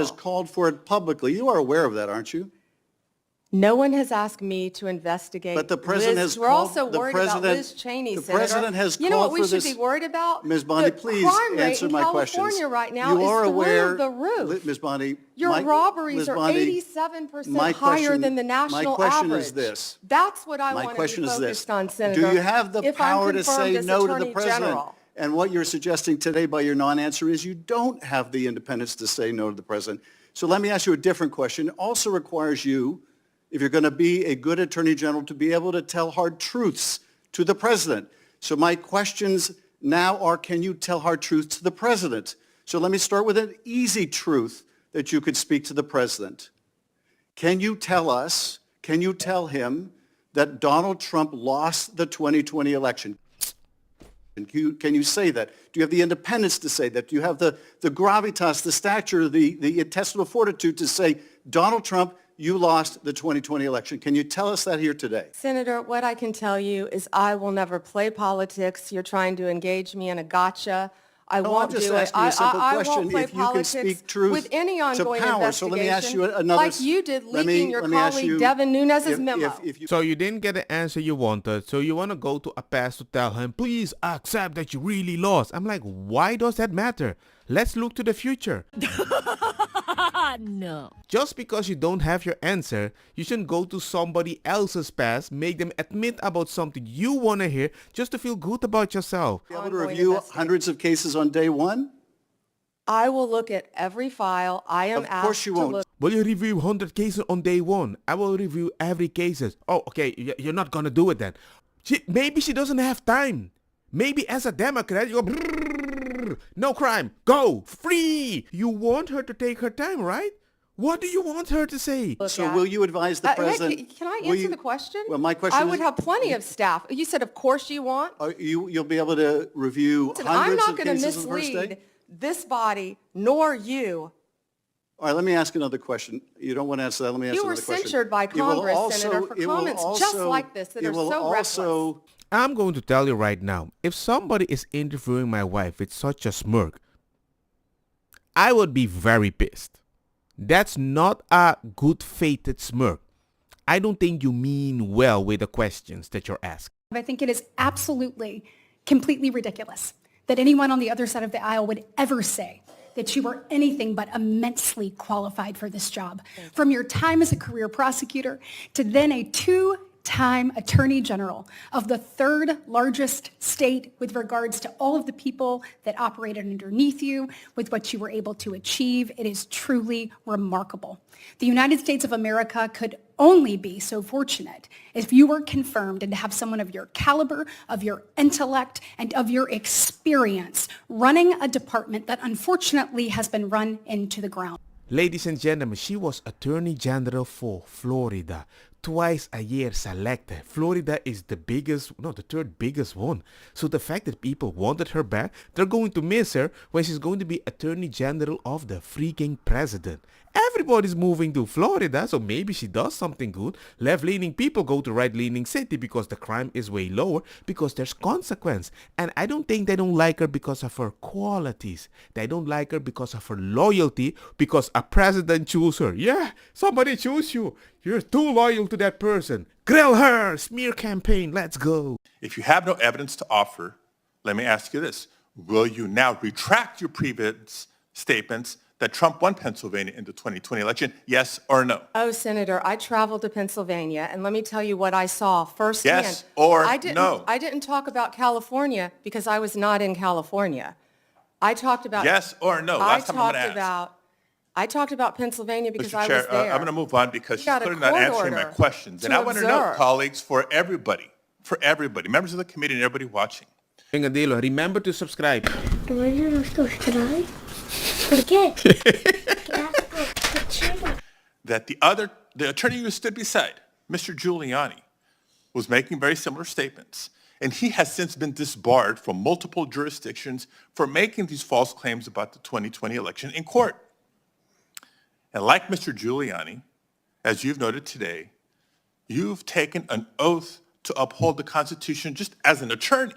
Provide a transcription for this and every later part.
has called for it publicly. You are aware of that, aren't you? No one has asked me to investigate. But the president Liz. has We're called- also the worried about president- Liz Cheney, the Senator. president has You know what called we for should this- be worried about? Ms. Bondi, The please crime rate answer in my questions. California right now You are is aware, through the roof. Ms. Bondi, Your robberies Ms. are Bondi, 87% my higher question- than the national my question average. is this. That's what I My want to question be is this. focused on, Senator. Do you have the if I'm power to confirmed say as no to the Attorney president? General. And what you're suggesting today by your non-answer is you don't have the independence to say no to the president. So let me ask you a different question. It also requires you, if you're going to be a good attorney general, to be able to tell hard truths to the president. So my questions now are, can you tell hard truths to the president? So let me start with an easy truth that you could speak to the president. Can you tell him that Donald Trump lost the 2020 election? Can you say that? Do you have the independence to say that? Do you have the gravitas, the stature, the intestinal fortitude to say, Donald Trump, you lost the 2020 election? Can you tell us that here today? Senator, what I can tell you is I will never play politics. You're trying to engage me in a gotcha. I No, won't I'm just do it. asking you a simple I question. won't play If you can politics speak truth with any to ongoing power. investigation, So let me ask you another. like you did leaking your colleague Devin Nunes's memo. So you didn't get the answer you wanted, so you want to go to a past to tell him, please accept that you really lost. I'm like, why does that matter? Let's look to the future. No. Just because you don't have your answer, you shouldn't go to somebody else's past, make them admit about something you want to hear just to feel good about yourself. Be able to review hundreds of cases on day one? I will look at every file I am Of course asked you to won't. look. Will you review 100 cases on day one? I will review every cases. Oh, okay, you're not gonna do it then. Maybe she doesn't have time. Maybe as a Democrat, you go, brrr, no crime, go, free. You want her to take her time, right? What do you want her to say? So will you advise the president? Can I will answer you- the question? Well, my question I is, would have plenty of staff. You said, of course you want. you'll be able to review Listen, I'm hundreds not of going to cases on the first mislead day? this body nor you. All right, let me ask another question. You don't want to answer that. Let me ask You were another question. censured by It will Congress, also- Senator, for it will comments just also- like this that it are will so also- I'm going to tell you right now, if somebody is interviewing my wife with such a smirk, I would be very pissed. That's not a good-fated smirk. I don't think you mean well with the questions that you're asking. I think it is absolutely, completely ridiculous that anyone on the other side of the aisle would ever say that you were anything but immensely qualified for this job. From your time as a career prosecutor to then a two-time attorney general of the third largest state with regards to all of the people that operated underneath you, with what you were able to achieve. It is truly remarkable. The United States of America could only be so fortunate if you were confirmed and to have someone of your caliber, of your intellect, and of your experience running a department that unfortunately has been run into the ground. Ladies and gentlemen, she was Attorney General for Florida. Twice a year selected. Florida is the third biggest one. So the fact that people wanted her back, they're going to miss her when she's going to be Attorney General of the freaking president. Everybody's moving to Florida, so maybe she does something good. Left-leaning people go to right-leaning city because the crime is way lower, because there's consequence. And I don't think they don't like her because of her qualities. They don't like her because of her loyalty, because a president chose her. Yeah, somebody chose you. You're too loyal to that person. Grill her, smear campaign, let's go. If you have no evidence to offer, let me ask you this. Will you now retract your previous statements that Trump won Pennsylvania in the 2020 election, yes or no? Oh, Senator, I traveled to Pennsylvania, and let me tell you what I saw firsthand. Yes or no? no? I didn't talk about California because I was not in California. I talked about... Yes or no? Last time I'm going to ask. I talked about Pennsylvania because Mr. I Chair, was there. I'm going to move on because she's got a clearly not court answering my order questions. And to I want to know, observe. colleagues, for everybody, members of the committee and everybody watching. Engadilo, remember to subscribe. subscribe? ¿Por qué? That the attorney who stood beside Mr. Giuliani was making very similar statements. And he has since been disbarred from multiple jurisdictions for making these false claims about the 2020 election in court. And like Mr. Giuliani, as you've noted today, you've taken an oath to uphold the Constitution just as an attorney.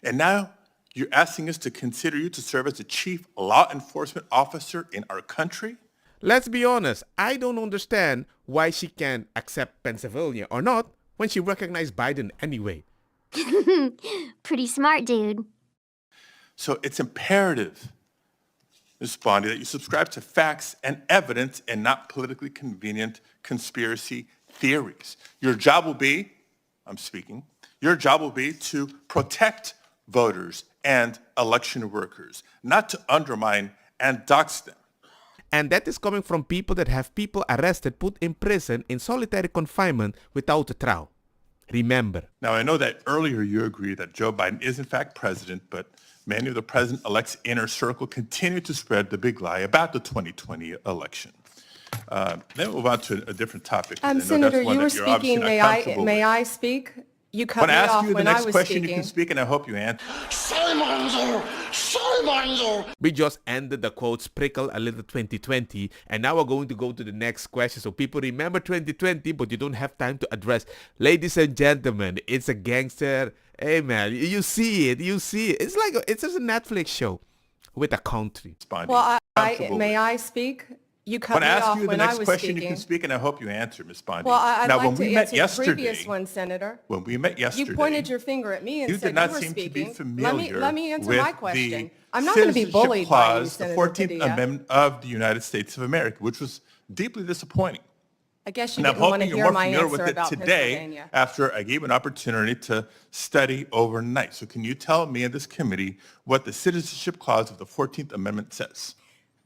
And now You're asking us to consider you to serve as the chief law enforcement officer in our country? Let's be honest, I don't understand why she can accept Pennsylvania or not when she recognized Biden anyway. Pretty smart, dude. So it's imperative, Ms. Bondi, that you subscribe to facts and evidence and not politically convenient conspiracy theories. Your job will be, your job will be to protect voters and election workers, not to undermine and dox them. And that is coming from people that have people arrested, put in prison, in solitary confinement without a trial. Remember. Now, I know that earlier you agreed that Joe Biden is in fact president, but many of the president-elect's inner circle continue to spread the big lie about the 2020 election. Let me move on to a different topic. Senator, you were speaking. May I speak? You cut me off when I was speaking. When I ask you the next question, you can speak, and I hope you answer. Shame on you! Shame on you! We just ended the quotes prickle a little 2020, and now we're going to go to the next question. So people remember 2020, but you don't have time to address. Ladies and gentlemen, it's a gangster. Hey man, you see it. It's like it's just a Netflix show with a country. Well, may I speak? You cut me off when I was speaking. When I ask you the next question, you can speak, and I hope you answer, Ms. Bondi. Well, I'd now, like when to we met answer yesterday, the previous one, Senator. When we met yesterday, You pointed your finger at me and you said did not you were seem speaking. to be familiar Let me answer with my question. the I'm not going to be citizenship bullied by you, clause, the Senator 14th Padilla. Amendment of the United States of America, which was deeply disappointing. I guess you And I'm didn't want to hoping hear you're more my familiar answer with it about today Pennsylvania. after I gave an opportunity to study overnight. So can you tell me and this committee what the citizenship clause of the 14th Amendment says?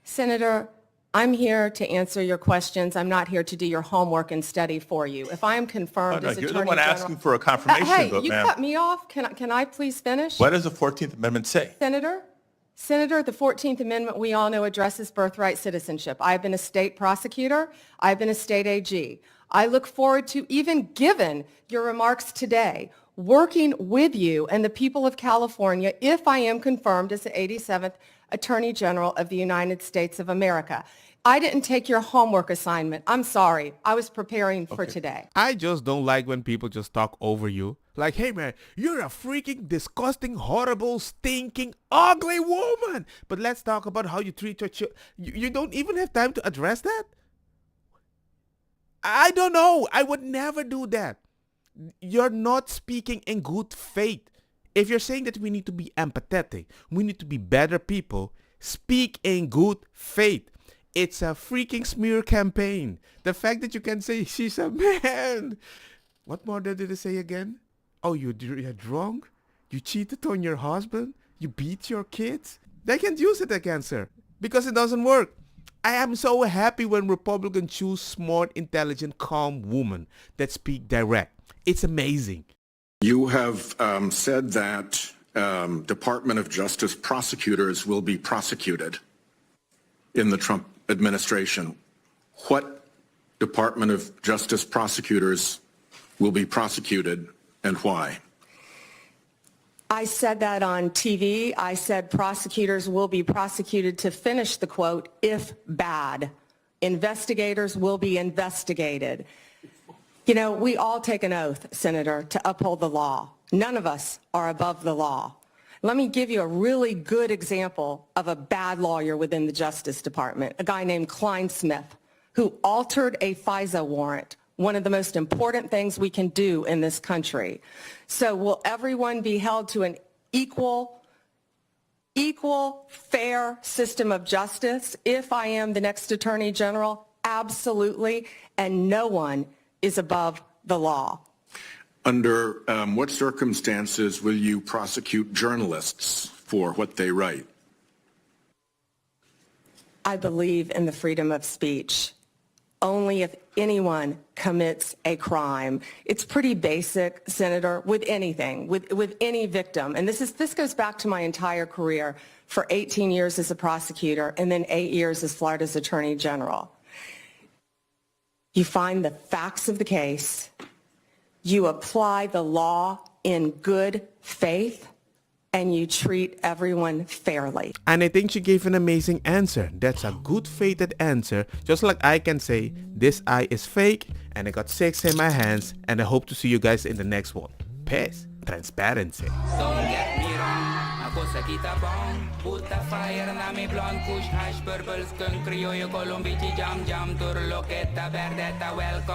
Senator, I'm here to answer your questions. I'm not here to do your homework and study for you. If I am confirmed as Attorney You're the one General... asking for a confirmation Hey, vote, you ma'am. cut me off. Can I please finish? What does the 14th Amendment say? Senator, the 14th Amendment, we all know, addresses birthright citizenship. I've been a state prosecutor. I've been a state AG. I look forward to, even given your remarks today, working with you and the people of California if I am confirmed as the 87th Attorney General of the United States of America. I didn't take your homework assignment. I'm sorry. I was preparing for today. I just don't like when people just talk over you. Like, hey man, you're a freaking disgusting, horrible, stinking, ugly woman. But let's talk about how you treat your children. You don't even have time to address that? I don't know. I would never do that. You're not speaking in good faith. If you're saying that we need to be empathetic, we need to be better people, speak in good faith. It's a freaking smear campaign. The fact that you can say she's a man. What more did they say again? Oh, you're drunk? You cheated on your husband? You beat your kids? They can't use it against her because it doesn't work. I am so happy when Republicans choose smart, intelligent, calm women that speak direct. It's amazing. You have said that Department of Justice prosecutors will be prosecuted in the Trump administration. What Department of Justice prosecutors will be prosecuted and why? I said that on TV. I said prosecutors will be prosecuted, to finish the quote, if bad. Investigators will be investigated. You know, we all take an oath, Senator, to uphold the law. None of us are above the law. Let me give you a really good example of a bad lawyer within the Justice Department, a guy named Klein-Smith, who altered a FISA warrant, one of the most important things we can do in this country. So will everyone be held to an equal, fair system of justice if I am the next Attorney General? Absolutely. And no one is above the law. Under what circumstances will you prosecute journalists for what they write? I believe in the freedom of speech. Only if anyone commits a crime. It's pretty basic, Senator, with anything, with any victim. And this goes back to my entire career for 18 years as a prosecutor and then 8 years as Florida's Attorney General. You find the facts of the case. You apply the law in good faith, and you treat everyone fairly. And I think she gave an amazing answer. That's a good-faithful answer. Just like I can say, this eye is fake, and I got 6 in my hands, and I hope to see you guys in the next one. Peace. Transparency. Don't get me wrong, I cosa kita bong. Put the fire na mi blonde kush hash purple skunk criollo colombici jam jam turloqueta verdeta welcome.